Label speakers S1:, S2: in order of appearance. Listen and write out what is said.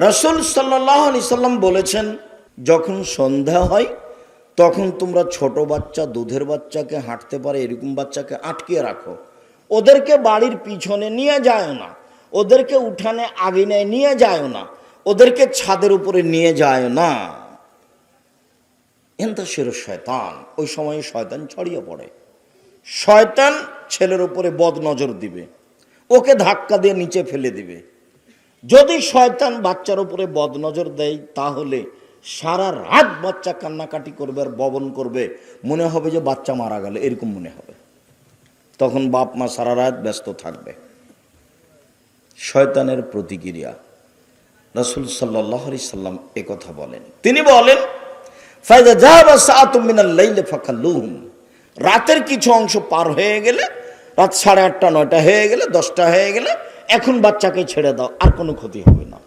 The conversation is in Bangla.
S1: রাসূল সাল্লাল্লাহু আলাইহি সাল্লাম বলেছেন, যখন সন্ধ্যা হয় তখন তোমরা ছোট বাচ্চা, দুধের বাচ্চাকে, হাঁটতে পারে এরকম বাচ্চাকে আটকিয়ে রাখো। ওদেরকে বাড়ির পিছনে নিয়ে যায় না, ওদেরকে উঠানে আঙিনায় নিয়ে যায় না, ওদেরকে ছাদের উপরে নিয়ে যায় না। ইন্তাশিরু শয়তান, ওই সময় শয়তান ছড়িয়ে পড়ে। শয়তান ছেলের উপরে বদ নজর দিবে, ওকে ধাক্কা দিয়ে নিচে ফেলে দিবে। যদি শয়তান বাচ্চার উপরে বদ নজর দেয় তাহলে সারা রাত বাচ্চা কান্নাকাটি করবে আর ববন করবে, মনে হবে যে বাচ্চা মারা গেল, এরকম মনে হবে। তখন বাপ মা সারা রাত ব্যস্ত থাকবে। শয়তানের প্রতিক্রিয়া। রাসূল সাল্লাল্লাহু আলাইহি সাল্লাম একথা বলেন। তিনি বলেন, ফাইযা যাবা সাআতুম মিনাল লাইলি ফাকাল্লুহুম, রাতের কিছু অংশ পার হয়ে গেলে, রাত 8:30 9টা হয়ে গেলে, 10টা হয়ে গেলে, এখন বাচ্চাকে ছেড়ে দাও, আর কোনো ক্ষতি হবে না।